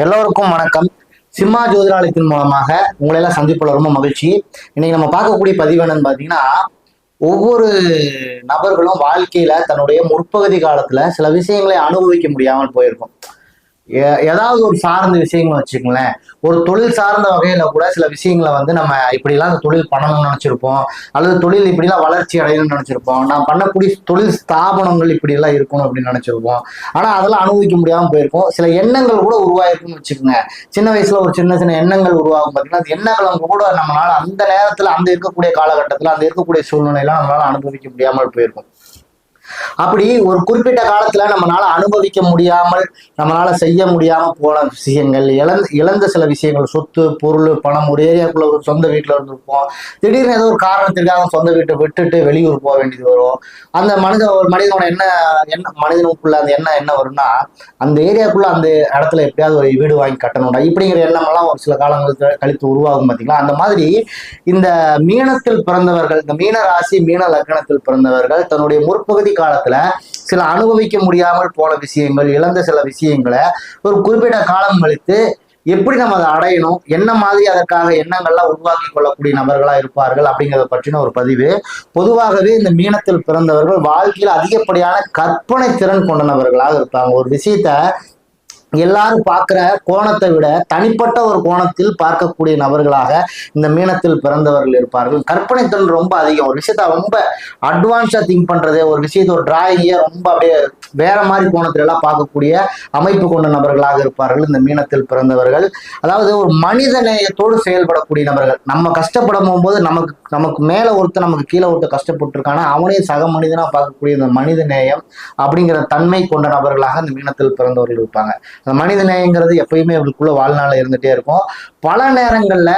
எல்லோருக்கும் வணக்கம். சிம்மா ஜோதிடாலயத்தின் மூலமாக உங்களை எல்லாம் சந்திப்புல ரொம்ப மகிழ்ச்சி. இன்னைக்கு நம்ம பார்க்கக்கூடிய பதிவு என்னன்னு பாத்தீங்கன்னா, ஒவ்வொரு நபர்களும் வாழ்க்கையில தன்னுடைய முற்பகுதி காலத்துல சில விஷயங்களை அனுபவிக்க முடியாமல் போயிருக்கும். ஏதாவது ஒரு சார்ந்த விஷயங்கள் வச்சுக்கங்களேன். ஒரு தொழில் சார்ந்த வகையில கூட சில விஷயங்களை வந்து நம்ம இப்படிலாம் அந்த தொழில் பண்ணணும்னு நினைச்சிருப்போம், அல்லது தொழில் இப்படிலாம் வளர்ச்சி அடையணும்னு நினைச்சிருப்போம், நான் பண்ணக்கூடிய தொழில் ஸ்தாபனங்கள் இப்படி எல்லாம் இருக்கணும் அப்படின்னு நினைச்சிருப்போம். ஆனா அதெல்லாம் அனுபவிக்க முடியாம போயிருக்கும். சில எண்ணங்கள் கூட உருவாயிருக்குன்னு வச்சுக்கோங்க. சின்ன வயசுல ஒரு சின்ன சின்ன எண்ணங்கள் உருவாகும் பார்த்தீங்கன்னா, அந்த எண்ணங்களை கூட நம்மளால அந்த நேரத்துல அந்த இருக்கக்கூடிய காலகட்டத்துல அந்த இருக்கக்கூடிய சூழ்நிலையெல்லாம் நம்மளால அனுபவிக்க முடியாமல் போயிருக்கும். அப்படி ஒரு குறிப்பிட்ட காலத்துல நம்மளால அனுபவிக்க முடியாமல், நம்மளால செய்ய முடியாம போன விஷயங்கள், இழந்த சில விஷயங்கள், சொத்து பொருள் பணம், ஒரு ஏரியாக்குள்ள ஒரு சொந்த வீட்டுல இருந்திருப்போம். திடீர்னு ஏதோ ஒரு காரணத்திற்காக சொந்த வீட்டை விட்டுட்டு வெளியூர் போக வேண்டியது வரும். அந்த ஒரு மனிதனோட மனிதனுக்குள்ள அந்த என்ன வரும்னா, அந்த ஏரியாக்குள்ள அந்த இடத்துல எப்படியாவது ஒரு வீடு வாங்கி கட்டணும்டா இப்படிங்கிற எண்ணம் எல்லாம் ஒரு சில காலங்களுக்கு கழித்து உருவாகும் பார்த்தீங்களா. அந்த மாதிரி இந்த மீனத்தில் பிறந்தவர்கள், இந்த மீன ராசி மீன லக்னத்தில் பிறந்தவர்கள் தன்னுடைய முற்பகுதி காலத்துல சில அனுபவிக்க முடியாமல் போன விஷயங்கள், இழந்த சில விஷயங்களை ஒரு குறிப்பிட்ட காலம் கழித்து எப்படி நம்ம அதை அடையணும், என்ன மாதிரி அதற்காக எண்ணங்கள்லாம் உருவாக்கி கொள்ளக்கூடிய நபர்களா இருப்பார்கள் அப்படிங்கிறத பற்றின ஒரு பதிவு. பொதுவாகவே இந்த மீனத்தில் பிறந்தவர்கள் வாழ்க்கையில் அதிகப்படியான கற்பனை திறன் கொண்ட நபர்களாக இருப்பாங்க. ஒரு விஷயத்த எல்லாரும் பார்க்கிற கோணத்தை விட தனிப்பட்ட ஒரு கோணத்தில் பார்க்கக்கூடிய நபர்களாக இந்த மீனத்தில் பிறந்தவர்கள் இருப்பார்கள். கற்பனை திறன் ரொம்ப அதிகம். ஒரு விஷயத்த ரொம்ப அட்வான்ஸா திங்க் பண்றது, ஒரு விஷயத்த ஒரு டிராயிங்கை ரொம்ப அப்படியே வேற மாதிரி கோணத்துல எல்லாம் பார்க்கக்கூடிய அமைப்பு கொண்ட நபர்களாக இருப்பார்கள் இந்த மீனத்தில் பிறந்தவர்கள். அதாவது ஒரு மனித நேயத்தோடு செயல்படக்கூடிய நபர்கள். நம்ம கஷ்டப்படும் போது நமக்கு மேல ஒருத்தர் நமக்கு கீழே ஒருத்தர் கஷ்டப்பட்டு இருக்கானா அவனே சக மனிதனா பார்க்கக்கூடிய இந்த மனித நேயம் அப்படிங்கிற தன்மை கொண்ட நபர்களாக இந்த மீனத்தில் பிறந்தவர்கள் இருப்பாங்க. அந்த மனித நேயங்கிறது எப்பயுமே அவங்களுக்குள்ள வாழ்நாள இருந்துட்டே இருக்கும். பல நேரங்கள்ல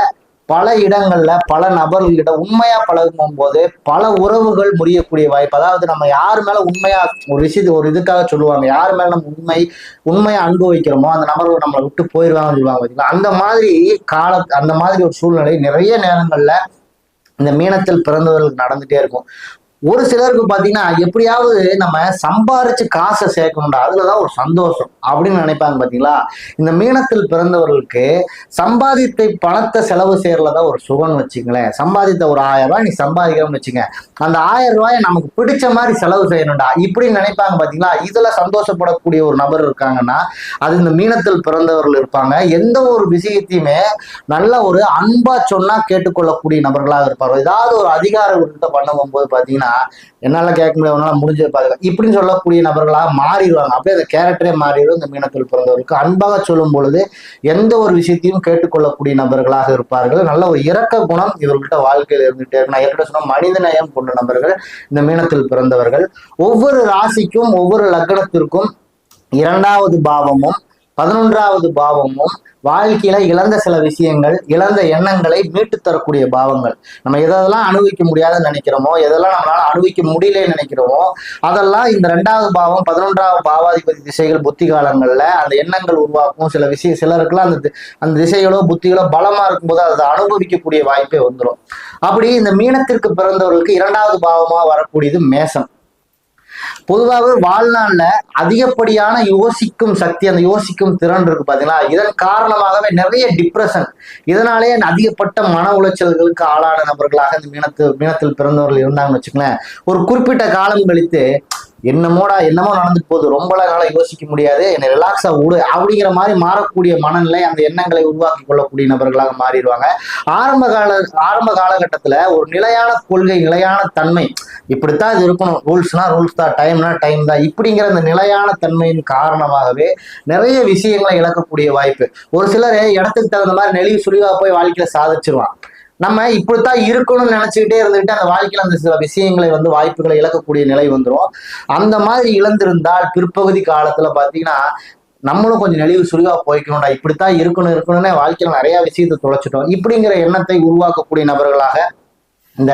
பல இடங்கள்ல பல நபர்களிடம் உண்மையா பழகும் போது பல உறவுகள் முறியக்கூடிய வாய்ப்பு. அதாவது நம்ம யார் மேல உண்மையா ஒரு விஷயத்து ஒரு இதுக்காக சொல்லுவாங்க, யார் மேல நம்ம உண்மையா அன்பு வைக்கிறோமோ அந்த நபர்கள் நம்மளை விட்டு போயிடுவாங்கன்னு சொல்லுவாங்க. அந்த மாதிரி ஒரு சூழ்நிலை நிறைய நேரங்கள்ல இந்த மீனத்தில் பிறந்தவர்களுக்கு நடந்துட்டே இருக்கும். ஒரு சிலருக்கு பாத்தீங்கன்னா எப்படியாவது நம்ம சம்பாரிச்சு காசை சேர்க்கணும்டா அதுலதான் ஒரு சந்தோஷம் அப்படின்னு நினைப்பாங்க பாத்தீங்களா. இந்த மீனத்தில் பிறந்தவர்களுக்கு சம்பாதித்த பணத்தை செலவு செய்யறதுலதான் ஒரு சுகம்னு வச்சுங்களேன். சம்பாதித்த ஒரு 1000 ரூபாய் நீ சம்பாதிக்கிறோம்னு வச்சுங்க, அந்த 1000 ரூபாயை நமக்கு பிடிச்ச மாதிரி செலவு செய்யணும்டா இப்படின்னு நினைப்பாங்க பாத்தீங்களா. இதுல சந்தோஷப்படக்கூடிய ஒரு நபர் இருக்காங்கன்னா அது இந்த மீனத்தில் பிறந்தவர்கள் இருப்பாங்க. எந்த ஒரு விஷயத்தையுமே நல்ல ஒரு அன்பா சொன்னா கேட்டுக்கொள்ளக்கூடிய நபர்களாக இருப்பார்கள். ஏதாவது ஒரு அதிகார விருத்த பண்ணும் போது பாத்தீங்கன்னா என்னால கேட்க முடியாது, உன்னால முடிஞ்சது பாருங்க இப்படின்னு சொல்லக்கூடிய நபர்களாக மாறிடுவாங்க. அப்படியே அந்த கேரக்டரே மாறிடும். இந்த மீனத்தில் பிறந்தவர்களுக்கு அன்பாக சொல்லும் பொழுது எந்த ஒரு விஷயத்தையும் கேட்டுக்கொள்ளக்கூடிய நபர்களாக இருப்பார்கள். நல்ல ஒரு இரக்க குணம் இவர்கள்ட்ட வாழ்க்கையில் இருந்துகிட்டே இருக்கு. நான் ஏற்கனவே சொன்ன மனித நேயம் கொண்ட நபர்கள் இந்த மீனத்தில் பிறந்தவர்கள். ஒவ்வொரு ராசிக்கும் ஒவ்வொரு லக்னத்திற்கும் 2வது பாவமும் 11வது பாவமும் வாழ்க்கையில இழந்த சில விஷயங்கள், இழந்த எண்ணங்களை மீட்டு தரக்கூடிய பாவங்கள். நம்ம எதெல்லாம் அனுபவிக்க முடியாதுன்னு நினைக்கிறோமோ, எதெல்லாம் நம்மளால அனுபவிக்க முடியலன்னு நினைக்கிறோமோ அதெல்லாம் இந்த 2வது பாவம் 11வது பாவாதிபதி திசைகள் புத்தி காலங்கள்ல அந்த எண்ணங்கள் உருவாக்கும். சில விஷயம் சிலருக்குலாம் அந்த திசைகளோ புத்திகளோ பலமா இருக்கும்போது அதை அனுபவிக்கக்கூடிய வாய்ப்பே வந்துடும். அப்படி இந்த மீனத்திற்கு பிறந்தவர்களுக்கு 2வது பாவமா வரக்கூடியது மேசம். பொதுவாகவே வாழ்நாள்ல அதிகப்படியான யோசிக்கும் சக்தி, அந்த யோசிக்கும் திறன் இருக்கு பாத்தீங்களா. இதன் காரணமாகவே நிறைய டிப்ரெஷன், இதனாலேயே அதிகப்பட்ட மன உளைச்சல்களுக்கு ஆளான நபர்களாக இந்த மீனத்தில் பிறந்தவர்கள் இருந்தாங்கன்னு வச்சுக்கலேன். ஒரு குறிப்பிட்ட காலம் கழித்து என்னமோ நடந்துட்டு போகுது, ரொம்ப நாளாக யோசிக்க முடியாது, என்னை ரிலாக்ஸா விடு அப்படிங்கிற மாதிரி மாறக்கூடிய மனநிலை, அந்த எண்ணங்களை உருவாக்கி கொள்ளக்கூடிய நபர்களாக மாறிடுவாங்க. ஆரம்ப காலகட்டத்துல ஒரு நிலையான கொள்கை, நிலையான தன்மை, இப்படித்தான் இது இருக்கணும், ரூல்ஸ்னா ரூல்ஸ் தான், டைம்னா டைம் தான் இப்படிங்கிற அந்த நிலையான தன்மையின் காரணமாகவே நிறைய விஷயங்களை இழக்கக்கூடிய வாய்ப்பு. ஒரு சிலர் இடத்துக்கு தகுந்த மாதிரி நெளிவு சுழிவா போய் வாழ்க்கையில சாதிச்சிருவான். நம்ம இப்படித்தான் இருக்கணும்னு நினைச்சுக்கிட்டே இருந்துகிட்டு அந்த வாழ்க்கையில அந்த சில விஷயங்களை வாய்ப்புகளை இழக்கக்கூடிய நிலை வந்துடும். அந்த மாதிரி இழந்திருந்தால் பிற்பகுதி காலத்துல பாத்தீங்கன்னா நம்மளும் கொஞ்சம் நெளிவு சுழிவா போய்க்கணும்டா, இப்படித்தான் இருக்கணும்னே வாழ்க்கையில நிறைய விஷயத்தை தொலைச்சிட்டோம் இப்படிங்கிற எண்ணத்தை உருவாக்கக்கூடிய நபர்களாக இந்த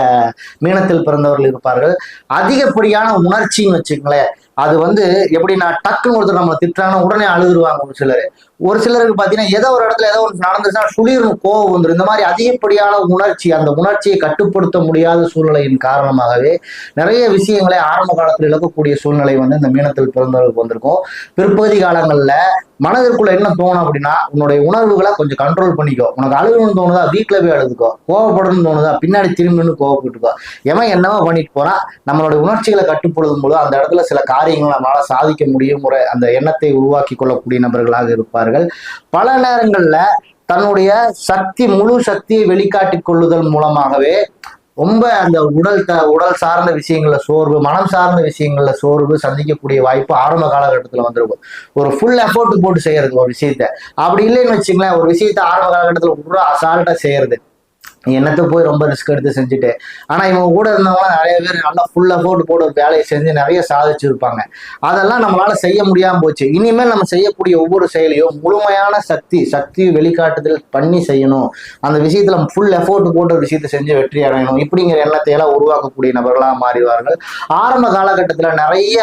மீனத்தில் பிறந்தவர்கள் இருப்பார்கள். அதிகப்படியான உணர்ச்சின்னு வச்சுக்கங்களேன், அது வந்து எப்படின்னா டக்குன்னு ஒருத்தர் நம்ம திட்டுறாங்கன்னா உடனே அழுதுருவாங்க ஒரு சிலருக்கு பாத்தீங்கன்னா ஏதோ ஒரு இடத்துல ஏதோ ஒரு நடந்துச்சுன்னா சுளீர்னு கோவம் வந்துடும். இந்த மாதிரி அதிகப்படியான உணர்ச்சி, அந்த உணர்ச்சியை கட்டுப்படுத்த முடியாத சூழ்நிலையின் காரணமாகவே நிறைய விஷயங்களை ஆரம்ப காலத்தில் இழக்கக்கூடிய சூழ்நிலை வந்து இந்த மீனத்தில் பிறந்தவர்களுக்கு வந்திருக்கும். பிற்பகுதி காலங்கள்ல மனதிற்குள்ள என்ன தோணும் அப்படின்னா, உன்னுடைய உணர்வுகளை கொஞ்சம் கண்ட்ரோல் பண்ணிக்கோ. உனக்கு அழுகணும்னு தோணுதா வீட்டுல போய் அழுதுக்கோ, கோவப்படணும்னு தோணுதா பின்னாடி திரும்பி கோவப்பட்டுக்கோ. எவன் என்னவோ பண்ணிட்டு போறான். நம்மளுடைய உணர்ச்சிகளை கட்டுப்படுத்தும் போது அந்த இடத்துல சில காரியங்களை நம்மளால சாதிக்க முடியும் அந்த எண்ணத்தை உருவாக்கி கொள்ளக்கூடிய நபர்களாக இருப்பார்கள். பல நேரங்கள்ல தன்னுடைய முழு சக்தியை வெளிக்காட்டிக் கொள்ளுதல் மூலமாகவே ரொம்ப அந்த உடல் சார்ந்த விஷயங்கள்ல சோர்வு, மனம் சார்ந்த விஷயங்கள்ல சோர்வு சந்திக்கக்கூடிய வாய்ப்பு ஆரம்ப காலகட்டத்துல வந்திருக்கும். ஒரு ஃபுல் எஃபோர்ட் போட்டு செய்யறது ஒரு விஷயத்த, அப்படி இல்லைன்னு வச்சுங்களேன், ஒரு விஷயத்த ஆரம்ப காலகட்டத்துல ஒரு அசால்ட்டா செய்யறது, என்னத்தை போய் ரொம்ப ரிஸ்க் எடுத்து செஞ்சுட்டு. ஆனா இவங்க கூட இருந்தவங்களாம் நிறைய பேர் நல்லா ஃபுல் எஃபோர்ட் போட்டு ஒரு வேலையை செஞ்சு நிறைய சாதிச்சிருப்பாங்க. அதெல்லாம் நம்மளால செய்ய முடியாம போச்சு. இனிமேல் நம்ம செய்யக்கூடிய ஒவ்வொரு செயலையும் முழுமையான சக்தி வெளிக்காட்டுதல் பண்ணி செய்யணும். அந்த விஷயத்துல ஃபுல் எஃபோர்ட் போட்டு ஒரு விஷயத்தை செஞ்சு வெற்றி அடையணும். இப்படிங்கிற எண்ணத்தை எல்லாம் உருவாக்கக்கூடிய நபர்களாக மாறிவார்கள். ஆரம்ப காலகட்டத்துல நிறைய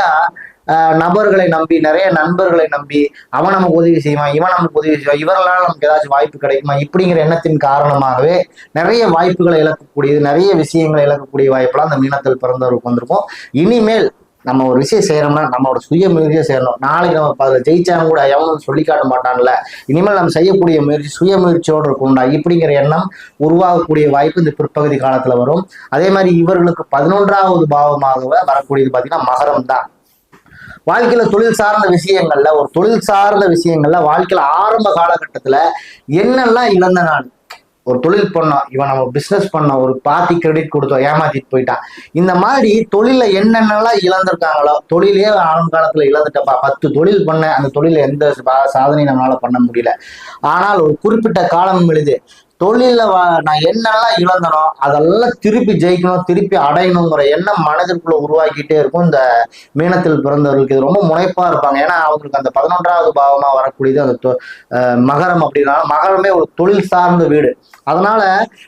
நபர்களை நம்பி, நிறைய நண்பர்களை நம்பி, அவன் நமக்கு உதவி செய்வான், இவன் நமக்கு உதவி செய்வான், இவர்களால் நமக்கு ஏதாச்சும் வாய்ப்பு கிடைக்குமா இப்படிங்கிற எண்ணத்தின் காரணமாகவே நிறைய வாய்ப்புகளை இழக்கக்கூடியது, நிறைய விஷயங்களை இழக்கக்கூடிய வாய்ப்பெல்லாம் அந்த மீனத்தில் பிறந்தவருக்கு வந்திருக்கும். இனிமேல் நம்ம ஒரு விஷயம் செய்யறோம்னா நம்மளோட சுய முயற்சியை செய்யணும். நாளைக்கு நம்ம அதில் ஜெயிச்சாலும் கூட எவனும் சொல்லி காட்ட மாட்டான்ல, இனிமேல் நம்ம செய்யக்கூடிய முயற்சி சுய முயற்சியோடு இருக்கும்டா இப்படிங்கிற எண்ணம் உருவாகக்கூடிய வாய்ப்பு இந்த பிற்பகுதி காலத்துல வரும். அதே மாதிரி இவர்களுக்கு 11வது பாவமாக வரக்கூடியது பார்த்தீங்கன்னா மகரம் தான். வாழ்க்கையில தொழில் சார்ந்த விஷயங்கள்ல வாழ்க்கையில ஆரம்ப காலகட்டத்துல என்னெல்லாம் இழந்த நான், ஒரு தொழில் பண்ணோம், இவன் நம்ம பிசினஸ் பண்ணோம், ஒரு பார்ட்டி கிரெடிட் கொடுத்தோம், ஏமாத்திட்டு போயிட்டான். இந்த மாதிரி தொழில என்னென்னலாம் இழந்திருக்காங்களோ, தொழிலே ஆரம்ப காலத்துல இழந்துட்டப்பா, 10 தொழில் பண்ண, அந்த தொழில எந்த சாதனையும் நம்மளால பண்ண முடியல. ஆனால் ஒரு குறிப்பிட்ட காலம் எழுது தொழில நான் என்னெல்லாம் இழந்தனோ அதெல்லாம் திருப்பி ஜெயிக்கணும், திருப்பி அடையணுங்கிற எண்ணம் மனதிற்குள்ள உருவாக்கிட்டே இருக்கும் இந்த மீனத்தில் பிறந்தவர்களுக்கு. இது ரொம்ப முனைப்பா இருப்பாங்க. ஏன்னா அவங்களுக்கு அந்த 11வது பாவமா வரக்கூடியது அந்த மகரம். அப்படின்னா மகரமே ஒரு தொழில் சார்ந்த வீடு. அதனால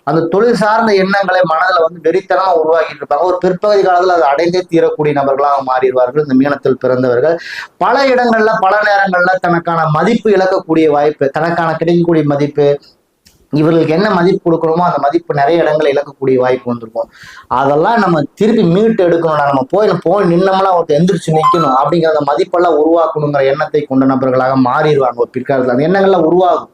அந்த தொழில் சார்ந்த எண்ணங்களை மனதில் வந்து வெறித்தனமா உருவாக்கிட்டு இருப்பாங்க. ஒரு பிற்பகுதி காலத்தில் அதை அடைந்தே தீரக்கூடிய நபர்களாக மாறிடுவார்கள் இந்த மீனத்தில் பிறந்தவர்கள். பல இடங்கள்ல பல நேரங்கள்ல தனக்கான மதிப்பு இழக்கக்கூடிய வாய்ப்பு, தனக்கான கிடைக்கக்கூடிய மதிப்பு, இவர்களுக்கு என்ன மதிப்பு கொடுக்கணுமோ அந்த மதிப்பு நிறைய இடங்களை இழக்கக்கூடிய வாய்ப்பு வந்திருக்கும். அதெல்லாம் நம்ம திருப்பி மீட்டு எடுக்கணும். நம்ம போய் நின்னமெல்லாம் ஒருத்தர் எந்திரிச்சு நிற்கணும் அப்படிங்கிற அந்த மதிப்பெல்லாம் உருவாக்கணுங்கிற எண்ணத்தை கொண்ட நபர்களாக மாறிடுவாங்க ஒரு பிற்காலத்தில். அந்த எண்ணங்கள்லாம் உருவாகும்.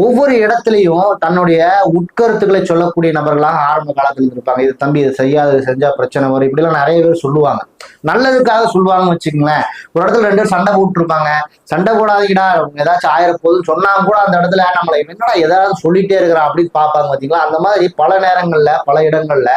ஒவ்வொரு இடத்துலையும் தன்னுடைய உட்கருத்துக்களை சொல்லக்கூடிய நபர்களாக ஆரம்ப காலத்தில் இருப்பாங்க. இது தம்பி இதை செய்யாது, செஞ்சா பிரச்சனை வரும், இப்படிலாம் நிறைய பேர் சொல்லுவாங்க. நல்லதுக்காக சொல்லுவாங்கன்னு வச்சுக்கோங்களேன். ஒரு இடத்துல 2 பேர் சண்டை போட்டுருப்பாங்க. சண்டை போடாதீங்கடா ஏதாச்சும் ஆயிரப்போகுதுன்னு சொன்னா கூட அந்த இடத்துல நம்மளை என்னடா ஏதாவது சொல்லிட்டே இருக்கிறான் அப்படின்னு பார்ப்பாங்க பார்த்தீங்களா. அந்த மாதிரி பல நேரங்கள்ல பல இடங்கள்ல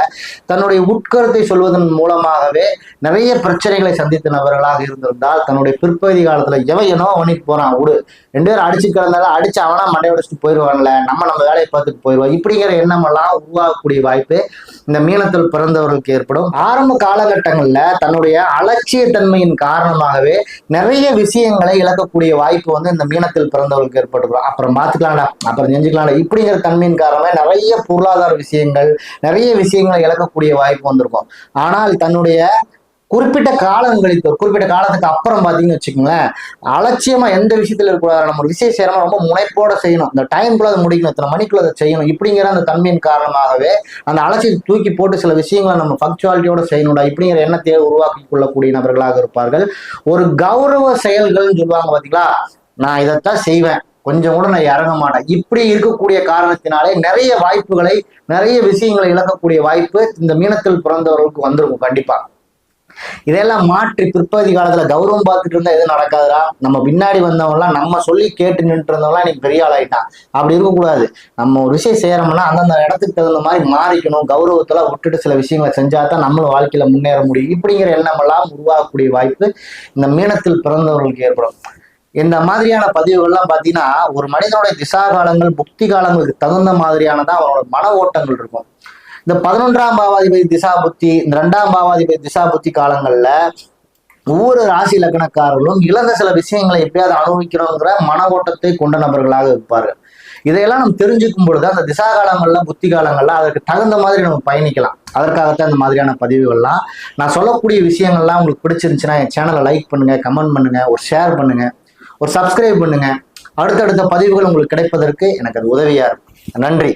தன்னுடைய உட்கருத்தை சொல்வதன் மூலமாகவே நிறைய பிரச்சனைகளை சந்தித்த நபர்களாக இருந்திருந்தால் தன்னுடைய பிற்பகுதி காலத்துல எவன் என்னவோ பண்ணிட்டு போறான், விடு, 2 பேர் அடிச்சு கிடந்தாலும் அடிச்சு அவனா மண்டையோட போயிடுவான்ல, நம்ம வேலையை பார்த்துட்டு போயிடுவோம், இப்படிங்கிற எண்ணம் எல்லாம் உருவாகக்கூடிய வாய்ப்பு இந்த மீனத்தில் பிறந்தவர்களுக்கு ஏற்படும். ஆரம்ப காலகட்டங்கள்ல தன்னுடைய அலட்சியத்தன்மையின் காரணமாகவே நிறைய விஷயங்களை இழக்கக்கூடிய வாய்ப்பு வந்து இந்த மீனத்தில் பிறந்தவர்களுக்கு ஏற்பட்டுரும். அப்புறம் பார்த்துக்கலாம்டா, அப்புறம் செஞ்சுக்கலாம்டா இப்படிங்கிற தன்மையின் காரணமே நிறைய பொருளாதார விஷயங்கள், நிறைய விஷயங்களை இழக்கக்கூடிய வாய்ப்பு வந்திருக்கும். ஆனால் தன்னுடைய குறிப்பிட்ட காலத்துக்கு அப்புறம் பாத்தீங்கன்னு வச்சுக்கோங்களேன், அலட்சியமா எந்த விஷயத்துல இருக்கக்கூடாது, நம்ம ஒரு விஷயம் செய்யறோம் ரொம்ப முனைப்போட செய்யணும், இந்த டைம்குள்ள அதை முடிக்கணும், இத்தனை மணிக்குள்ள அதை செய்யணும் இப்படிங்கிற அந்த தன்மையின் காரணமாகவே அந்த அலட்சியத்தை தூக்கி போட்டு சில விஷயங்களை நம்ம பங்க்சுவாலிட்டியோட செய்யணும்டா இப்படிங்கிற எண்ணத்தையே உருவாக்கி கொள்ளக்கூடிய நபர்களாக இருப்பார்கள். ஒரு கௌரவ செயல்கள்னு சொல்லுவாங்க பாத்தீங்களா, நான் இதைத்தான் செய்வேன், கொஞ்சம் கூட நான் இறங்க மாட்டேன், இப்படி இருக்கக்கூடிய காரணத்தினாலே நிறைய வாய்ப்புகளை, நிறைய விஷயங்களை இழக்கக்கூடிய வாய்ப்பு இந்த மீனத்தில் பிறந்தவர்களுக்கு வந்திருக்கும் கண்டிப்பா. இதெல்லாம் மாற்றி பிற்பகுதி காலத்துல கௌரவம் பார்த்துட்டு இருந்தா எதுவும் நடக்காதுடா, நம்ம பின்னாடி வந்தவங்கலாம் நம்ம சொல்லி கேட்டு நின்று இருந்தவங்களாம் இன்னைக்கு பெரிய ஆளாயிட்டான், அப்படி இருக்கக்கூடாது. நம்ம ஒரு விஷயம் செய்யறோம்னா அந்தந்த இடத்துக்கு தகுந்த மாதிரி மாறிக்கணும், கௌரவத்தெல்லாம் விட்டுட்டு சில விஷயங்களை செஞ்சாதான் நம்மளும் வாழ்க்கையில முன்னேற முடியும் இப்படிங்கிற எண்ணம் எல்லாம் உருவாகக்கூடிய வாய்ப்பு இந்த மீனத்தில் பிறந்தவர்களுக்கு ஏற்படும். இந்த மாதிரியான பதிவுகள்லாம் பார்த்தீங்கன்னா ஒரு மனிதனுடைய திசா காலங்கள் புக்தி காலங்களுக்கு தகுந்த மாதிரியானதான் அவனோட மன ஓட்டங்கள் இருக்கும். இந்த 11ஆம் பாவாதிபதி திசா புத்தி, இந்த 2ஆம் பாவாதிபதி திசா புத்தி காலங்கள்ல ஒவ்வொரு ராசி லக்னக்காரர்களும் இழந்த சில விஷயங்களை எப்படியாவது அனுபவிக்கிறோங்கிற மன ஓட்டத்தை கொண்ட நபர்களாக இருப்பார்கள். இதையெல்லாம் நம்ம தெரிஞ்சுக்கும் பொழுது அந்த திசா காலங்கள்ல புத்தி காலங்கள்ல அதற்கு தகுந்த மாதிரி நம்ம பயணிக்கலாம். அதற்காகத்தான் இந்த மாதிரியான பதிவுகள்லாம். நான் சொல்லக்கூடிய விஷயங்கள்லாம் உங்களுக்கு பிடிச்சிருந்துச்சுன்னா என் சேனலை லைக் பண்ணுங்க, கமெண்ட் பண்ணுங்க, ஒரு ஷேர் பண்ணுங்க, ஒரு சப்ஸ்கிரைப் பண்ணுங்க. அடுத்தடுத்த பதிவுகள் உங்களுக்கு கிடைப்பதற்கு எனக்கு அது உதவியா இருக்கும். நன்றி.